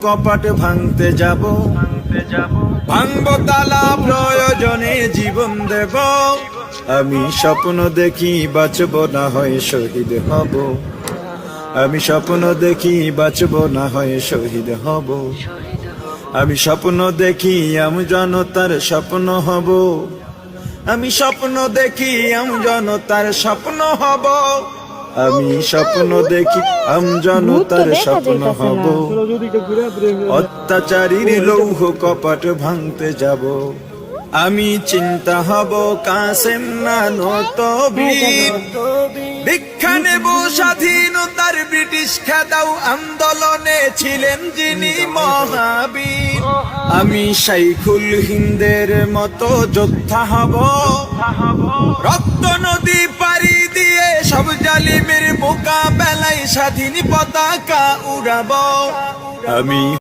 কপাট ভাঙতে যাব, ভাঙবো তালা, প্রয়োজনে জীবন দেব। আমি স্বপ্ন দেখি বাঁচব, না হয় শহীদ হব। আমি স্বপ্ন দেখি বাঁচব, না হয় শহীদ হব। আমি স্বপ্ন দেখি আমি জনতার স্বপ্ন হব। আমি স্বপ্ন দেখি আমি জনতার স্বপ্ন হব। আমি স্বপ্ন দেখি আমি জনতার স্বপ্ন হব। অত্যাচারীর লৌহ কপাট ভাঙতে যাব। আমি চিন্তা হব কাসেম নানত বীর। ভিক্ষা নেব স্বাধীনতার ব্রিটিশ খেদাও আন্দোলনে ছিলেন যিনি মহাবীর। আমি শাইখুল হিন্দের মতো যোদ্ধা হব। রক্ত নদী পাড়ি দিয়ে সব জালিমের মোকাবেলায় স্বাধীন পতাকা উড়াবো। আমি